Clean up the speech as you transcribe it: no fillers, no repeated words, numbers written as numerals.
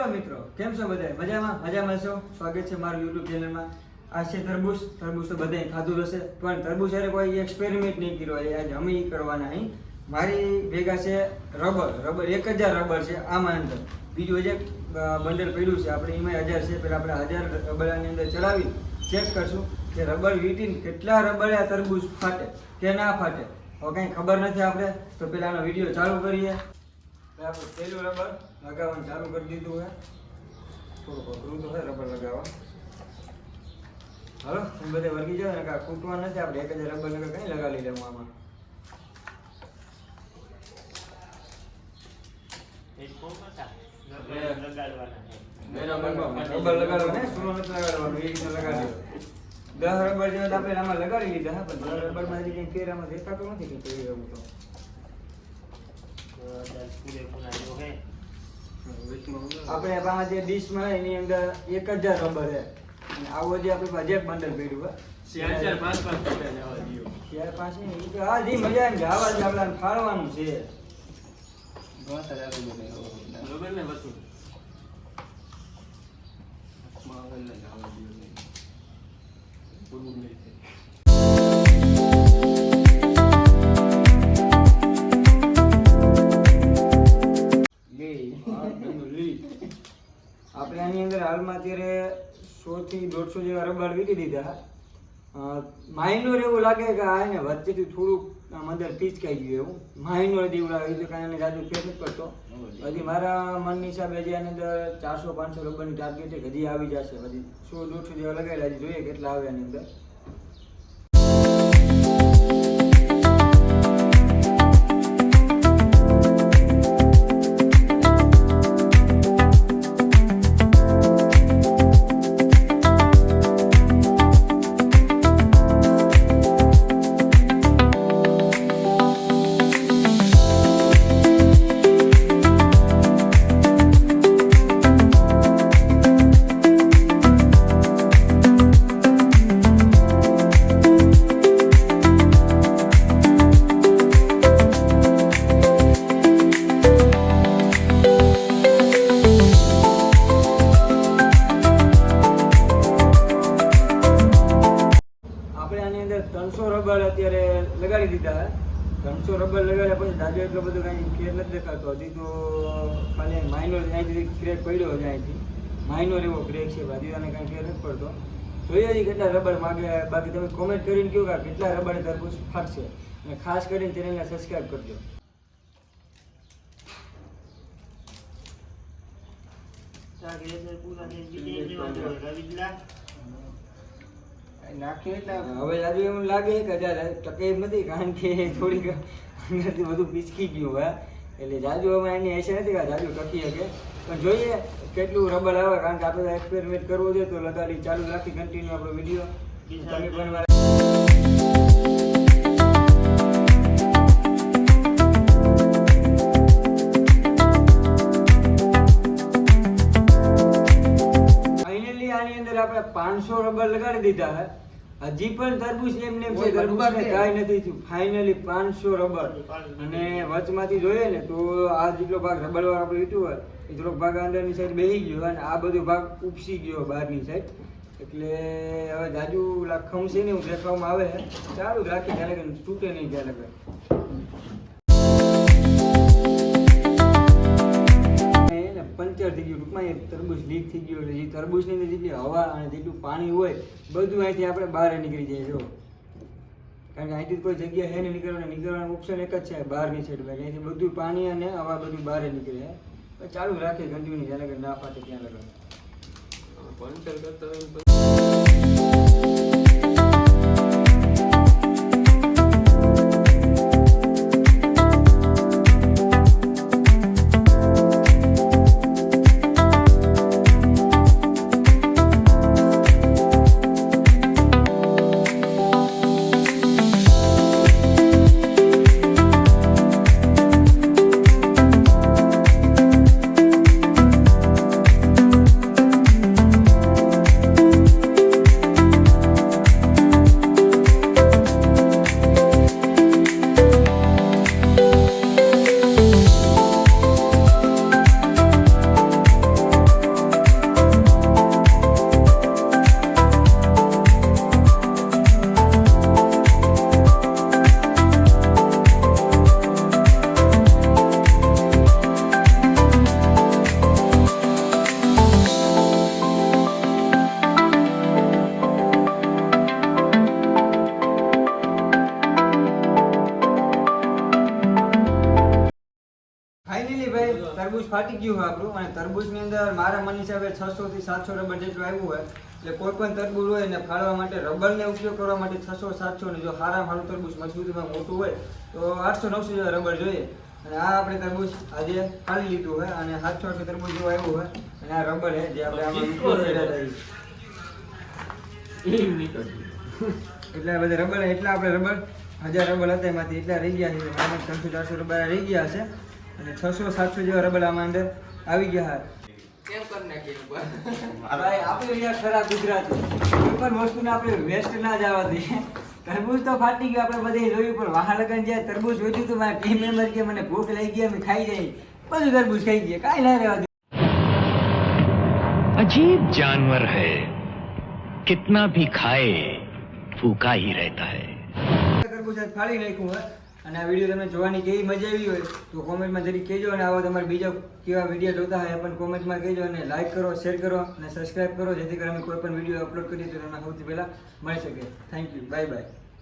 Hello મિત્રો, કેમ છો બધા? મજામાં છો? સ્વાગત છે મારું યુટ્યુબ ચેનલમાં. આ છે તરબૂચ તો બધાએ ખાધું હશે, પણ તરબૂચ અરે કોઈ એક્સપેરિમેન્ટ નહીં કર્યો. આજે અમે કરવાના અહીં. મારી ભેગા છે રબર 1000 રબર છે આમાં અંદર. બીજું હજી બંડલ પડ્યું છે, આપણે એમાં 1000 છે. પહેલાં આપણે 1000 રબરની અંદર ચડાવી ચેક કરશું કે રબર વીટીને કેટલા રબરે આ તરબૂચ ફાટે કે ના ફાટે. હવે કંઈ ખબર નથી આપણે, તો પહેલાં આનો વિડીયો ચાલુ કરીએ. આપણે પહેલું રબર લગાવવાનું ચાલુ કરી દીધું છે. થોડુંક અઘરું તો છે રબર લગાવવા. હાલો તમે બધે વર્ગી જાવ ને, કાંઈ ખૂટવા નથી. આપણે 1000 રબર લગા કંઈ લગાવી લેવું આમાં. રબર લગાડવા ને સુનો નથી લગાડવાનું, એ રીતના લગાડી દો. 10 રબર જેવા આપણે આમાં લગાડી લીધા, પણ 10 રબરમાં હજી કંઈ ફેરામાં દેખાતું નથી કે કેવી એવું તો. આપણે પાસે જે ડીશમાં એની અંદર 1000 રબર છે. આવો જે આપણે બજેટ બંડલ પડ્યું છે 4-5 હા જી મજા આવે. આવા જ આપણે ફાળવાનું છે. આપણે આની અંદર હાલમાં અત્યારે 100 થી 150 જેવા રબર વીટી દીધા. માઇનોર એવું લાગે કે આ ને વચ્ચેથી થોડુંક અંદર પીચકાઈ ગયું એવું માઇનોર જેવું લાગે છે. કાંઈ જાજુ ફેર નથી પડતો. હજી મારા મનની હિસાબે હજી આની અંદર 400-500 રબરની ટાર્ગેટ હજી આવી જશે. હજી 100-150 જેવા લગાવેલા, હજી જોઈએ કેટલા આવે આની અંદર. રબર અત્યારે લગાડી દીધા. 300 રબર લગાડ્યા પછી દાદો એટલો બધો કાંઈ ફેર નથી દેખાતો. હજી તો ખાલી માઇનોર અહીંથી ક્રેક પડ્યો છે. અહીંથી માઇનોર એવો ક્રેક છે. બાદીવાને કાંઈ ફેર નથી પડતો. જોઈએ હજી કેટલા રબર માગે. બાકી તમે કોમેન્ટ કરીને કહો કે કેટલા રબર તરબૂચ ફાટશે. અને ખાસ કરીને ચેનલને સબસ્ક્રાઈબ કરજો. નાખ્યું એટલે હવે આજુ એવું લાગે કે તકલીફ નથી, કારણ કે થોડીક અંદરથી બધું પીચકી ગયું હોય. એટલે જાજુ હવે એની એસે નથી કે જાજુ ટકી શકે. પણ જોઈએ કેટલું રબર આવે, કારણ કે આપણે એક્સપેરિમેન્ટ કરવો જોઈએ તો લગાડી ચાલુ રાખી કન્ટિન્યુ આપણો વિડીયો. તમે પણ ફાઇનલી આની અંદર આપણે 500 રબર લગાડી દીધા હે. હજી પણ તરબૂચ એમને એમ છે, તરબૂચને કાંઈ નથી થયું. Finally 500 rubber. અને વચમાંથી જોઈએ ને તો આ જેટલો ભાગ રબર વાળો આપણે વીટ્યું હોય એ થોડોક ભાગ અંદરની સાઈડ બેસી ગયો અને આ બધો ભાગ ઉપસી ગયો બહારની સાઈડ. એટલે હવે જાજુ ખમશે નહીં હું દેખાવામાં આવે. ચાલુ રાખી ત્યારે કે તૂટે નહીં ત્યારે કે. પંચર થઈ ગયું, ટૂંકમાં એ તરબૂચ લીક થઈ ગયું. એટલે જે તરબૂચની અંદર જેટલી હવા અને જેટલું પાણી હોય બધું અહીંથી આપણે બહાર નીકળી જાય. જો કારણ કે અહીંથી કોઈ જગ્યા હે નહીં નીકળવાનું ઓપ્શન એક જ છે બહારની સાઈડ. અહીંથી બધું પાણી અને હવા બધું બહાર નીકળે. ચાલુ રાખે કન્ટિન્યુ જ્યારે કે ના ફાટે ત્યાં લગાવે. પંચર કરતા ગયું હોય આપણું. અને તરબૂચની અંદર મારા મન હિસાબે 600 થી 700 રબર જેટલું આવ્યું હોય. એટલે કોઈ પણ તરબૂચ હોય ને ફાળવા માટે રબરને ઉપયોગ કરવા માટે 600 700 ને જો સારા સારું તરબૂચ મજબૂતીમાં મોટું હોય તો 800 900 જેવા રબર જોઈએ. અને આ આપણે તરબૂચ આજે ફાળી લીધું હોય અને 700 તરબૂચ જેવું આવ્યું હોય. અને આ રબર છે જે આપણે આમાં ઉપયોગ કર્યા હતા એટલા બધા રબર એટલા આપણે રબર 1000 રબર હતા એમાંથી એટલા રહી ગયા છે. 300 400 રબર રહી ગયા છે અને 600 700 જેવા રબર આમાં અંદર આવી ગયા છે. કેમ કરી નાખીએ ભાઈ આપણે અહીંયા ખરા ગુજરાતી કોઈ પણ વસ્તુને આપણે વેસ્ટ ના જવા દઈએ. તરબૂચ તો ફાટી ગયું આપણે બધે જોયું પણ વહાં લગન જાય તરબૂચ જોયું તો મારા ટીમ મેમ્બર કે મને ભૂખ લઈ ગઈ અમે ખાઈ જઈએ બધું તરબૂચ ખાઈ ગયા કાંઈ ના રહેવા દે. अजीब जानवर है कितना भी खाए भूखा ही रहता है. તરબૂચ ફાડી નાખ્યું હોય. અને આ વિડીયો તમને જોવાની કેવી મજા આવી હોય તો કોમેન્ટમાં જરી કહેજો. અને આવા તમારે બીજા કેવા વિડીયો જોતા હોય પણ કોમેન્ટમાં કહેજો. અને લાઈક કરો, શેર કરો અને સબસ્ક્રાઈબ કરો જેથી કરીને અમે કોઈ પણ વિડીયો અપલોડ કરીએ તો તમને સૌથી પહેલાં મળી શકે. Thank you, bye bye.